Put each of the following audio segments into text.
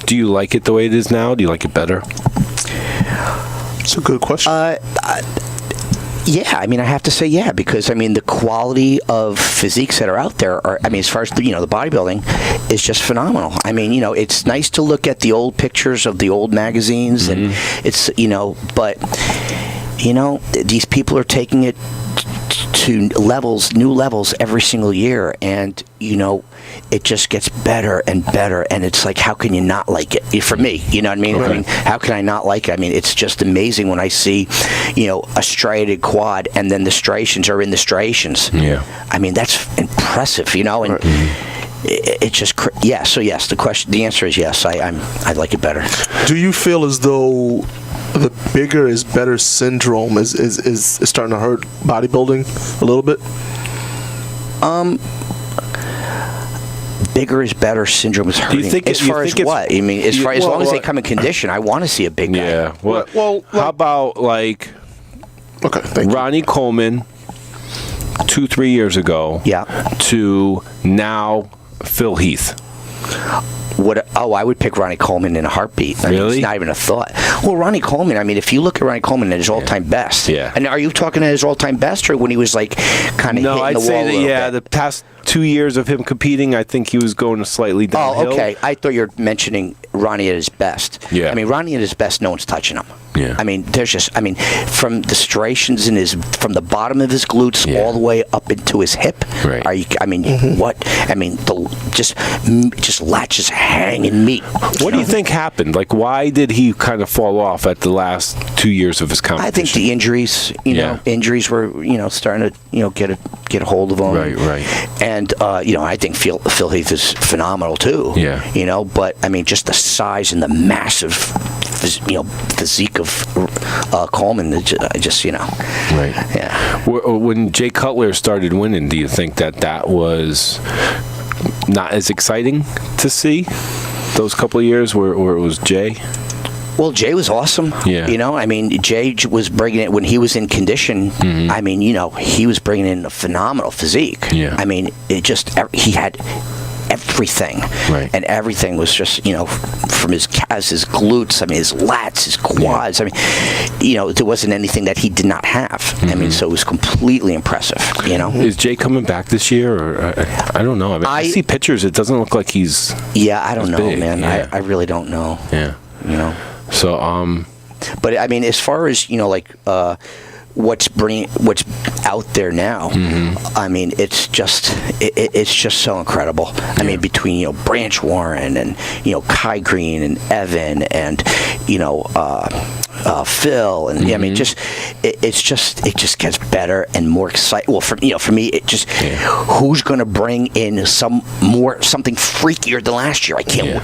Do you like it the way it is now? Do you like it better? It's a good question. Yeah, I mean, I have to say yeah, because, I mean, the quality of physiques that are out there are, I mean, as far as, the bodybuilding is just phenomenal. I mean, it's nice to look at the old pictures of the old magazines, and it's, but, these people are taking it to new levels every single year, and, it just gets better and better, and it's like, how can you not like it? For me, you know what I mean? Right. I mean, how can I not like it? I mean, it's just amazing when I see, a striated quad, and then the striations are in the striations. Yeah. I mean, that's impressive, and it just, yeah. So yes, the answer is yes. I like it better. Do you feel as though the bigger is better syndrome is starting to hurt bodybuilding a little bit? Bigger is better syndrome is hurting. As what? I mean, as long as they come in condition, I want to see a big guy. Yeah. Well, how about like Ronnie Coleman 2-3 years ago? Yeah. To now Phil Heath. I would pick Ronnie Coleman in a heartbeat. I mean, Really? it's not even a thought. Well, Ronnie Coleman, I mean, if you look at Ronnie Coleman at his all-time best, and are you talking at his all-time best or when he was like kind of hitting the wall I'd say that, the past 2 years of him competing, I think he was going slightly downhill. Oh, okay. I thought you were mentioning Ronnie at his best. Yeah. I mean, Ronnie at his best, no one's touching him. Yeah. I mean, from the striations from the bottom of his glutes all the way up into his hip. Right. What? I mean, just latches hanging meat. What do you think happened? Like, why did he kind of fall off at the last 2 years of his competition? I think the injuries, injuries were, starting to, get a hold of him. Right. And, I think Phil Heath is phenomenal too. Yeah. But I mean, just the size and the massive, physique of Coleman, Right. Yeah. When Jay Cutler started winning, do you think that was not as exciting to see those couple of years where it was Jay? Well, Jay was awesome. Yeah. I mean, Jay was bringing it when he was in condition. I mean, he was bringing in a phenomenal physique. Yeah. I mean, he had everything. Right. And everything was just, from his calves, his glutes, I mean, his lats, his quads. Yeah. I mean, there wasn't anything that he did not have. I mean, so it was completely impressive, Is Jay coming back this year? Or I don't know. I mean, I see pictures. It doesn't look like he's I don't know, big. man. Yeah. I really don't know. Yeah. So, but I mean, as far as, what's out there now, I mean, it's just so incredible. I mean, between Branch Warren and Kai Green and Evan and Phil and I mean, it just gets better and more exciting. Well, for me, it just who's going to bring in something freakier than last year? I can't,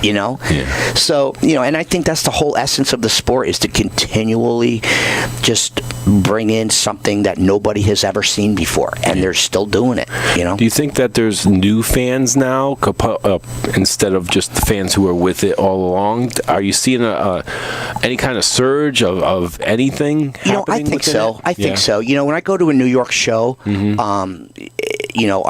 So and I think that's the whole essence of the sport, is to continually just bring in something that nobody has ever seen before, and they're still doing it. Do you think that there's new fans now instead of just the fans who were with it all along? Are you seeing any kind of surge of anything happening? I think so. I think so. When I go to a New York show, on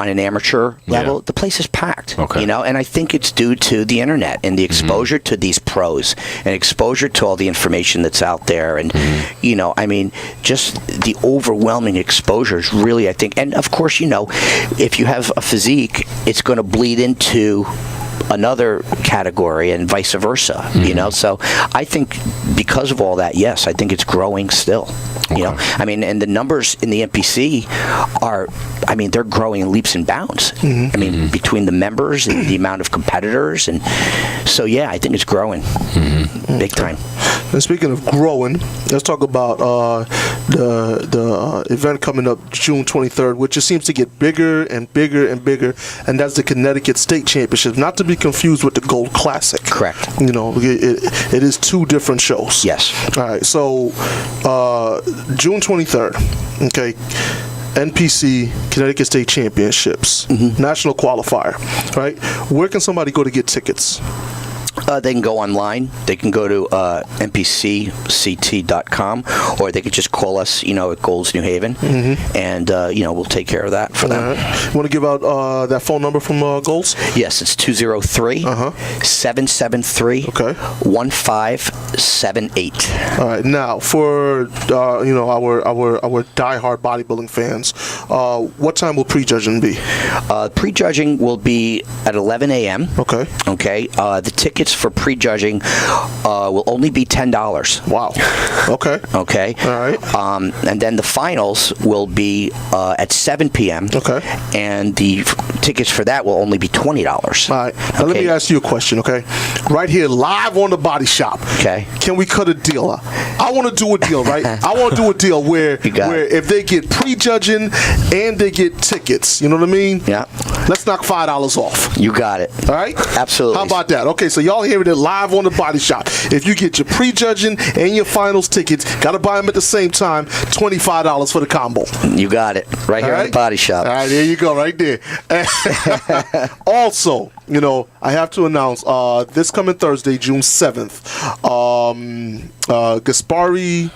an amateur level, the place is packed. Okay. And I think it's due to the internet and the exposure to these pros and exposure to all the information that's out there, and I mean, just the overwhelming exposure is really, I think, and of course, if you have a physique, it's going to bleed into another category and vice versa, so I think because of all that, yes, I think it's growing still. I mean, and the numbers in the NPC are, I mean, they're growing in leaps and bounds. I mean, between the members and the amount of competitors, and so I think it's growing big time. And speaking of growing, let's talk about the event coming up June 23rd, which just seems to get bigger and bigger and bigger, and that's the Connecticut State Championships, not to be confused with the Gold Classic. Correct. It is two different shows. Yes. All right, so June 23rd, okay, NPC Connecticut State Championships, national qualifier, right? Where can somebody go to get tickets? They can go online. They can go to npcct.com, or they could just call us, at Gold's New Haven, and we'll take care of that for them. You want to give out that phone number from Gold's? Yes, it's 203-773-1578. All right. Now, for our diehard bodybuilding fans, what time will prejudging be? Prejudging will be at 11 a.m. Okay. Okay. The tickets for prejudging will only be $10. Wow. Okay. Okay. All right. And then the finals will be at 7 p.m. Okay. And the tickets for that will only be $20. All right. Now let me ask you a question, okay? Right here, live on the Body Shop. Okay. Can we cut a deal? I want to do a deal, right? I want to do a deal where if they get prejudging and they get tickets, you know what I mean? Yeah. Let's knock $5 off. You got it. All right? Absolutely. How about that? Okay, so y'all hearing it live on the Body Shop. If you get your prejudging and your finals tickets, got to buy them at the same time, $25 for the combo. You got it. Right here on the Body Shop. All right, there you go, right there. Also, I have to announce this coming Thursday, June 7th, Gaspari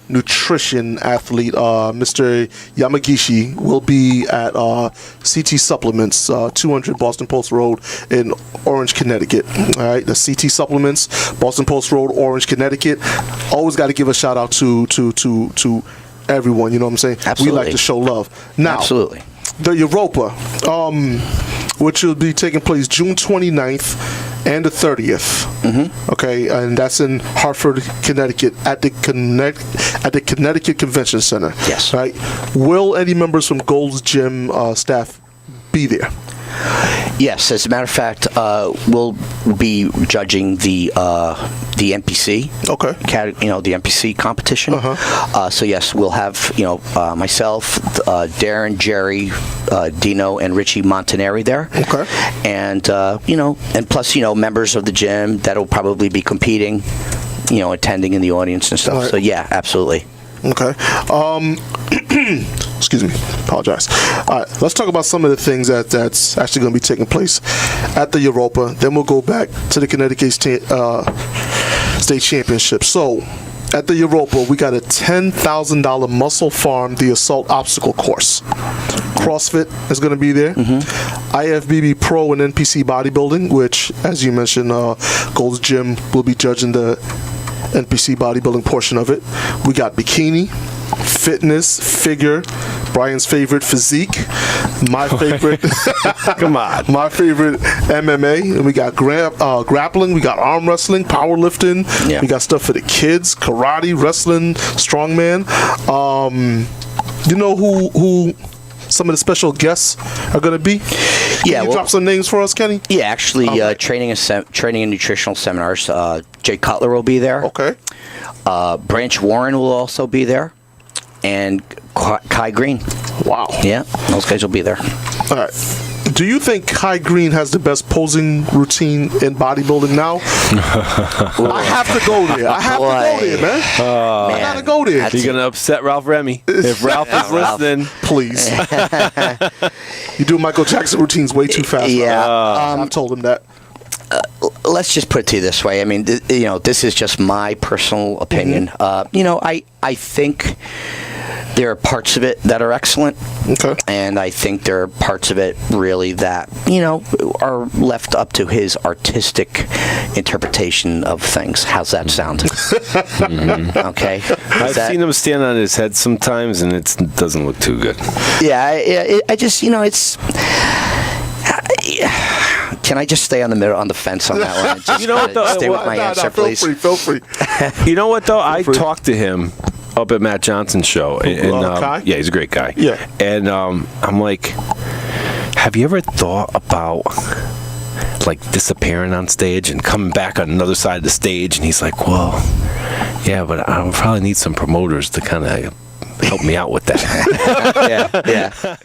nutrition athlete, Mr. Yamagishi, will be at CT Supplements, 200 Boston Post Road in Orange, Connecticut. All right, the CT Supplements, Boston Post Road, Orange, Connecticut. Always got to give a shout out to everyone. You know what I'm saying? Absolutely. We like to show love. Now, absolutely. The Europa, which will be taking place June 29th and the 30th. Okay, and that's in Hartford, Connecticut, at the Connecticut Convention Center. Yes. Right. Will any members from Gold's Gym staff be there? Yes, as a matter of fact, we'll be judging the NPC. Okay. The NPC competition. So yes, we'll have myself, Darren, Jerry, Dino, and Richie Montanari there. Okay. And and plus members of the gym that'll probably be competing, attending in the audience and stuff. Right. So yeah, absolutely. Okay. Excuse me. Apologize. All right. Let's talk about some of the things that's actually going to be taking place at the Europa. Then we'll go back to the Connecticut State Championships. So, at the Europa, we got a $10,000 Muscle Farm The Assault Obstacle Course. CrossFit is going to be there. IFBB Pro and NPC Bodybuilding, which, as you mentioned, Gold's Gym will be judging the NPC bodybuilding portion of it. We got bikini, fitness, figure, Brian's favorite physique, my favorite Come on. my favorite MMA, and we got grappling, we got arm wrestling, powerlifting, we got stuff for the kids, karate, wrestling, strongman. You know who some of the special guests are going to be? Can you drop some names for us, Kenny? Yeah, actually, training and nutritional seminars. Jay Cutler will be there. Okay. Branch Warren will also be there, and Kai Green. Wow. Yeah, those guys will be there. All right. Do you think Kai Green has the best posing routine in bodybuilding now? I have to go there. I have to go there, man. I gotta go there. You're gonna upset Ralph Remy. If Ralph is listening, Please. You do Michael Jackson routines way too fast. Yeah. I've told him that. Let's just put it to you this way. I mean, this is just my personal opinion. I think there are parts of it that are excellent. Okay. And I think there are parts of it really that, are left up to his artistic interpretation of things. How's that sound? Okay. I've seen him stand on his head sometimes, and it doesn't look too good. Yeah, I just, it's... Can I just stay on the fence on that one? And just stay with my answer, please. Feel free. You know what, though? I talked to him up at Matt Johnson's show. Kai? Yeah, he's a great guy. Yeah. And I'm like, have you ever thought about disappearing on stage and coming back on another side of the stage? And he's like, well, yeah, but I'll probably need some promoters to kind of help me out with that. Yeah.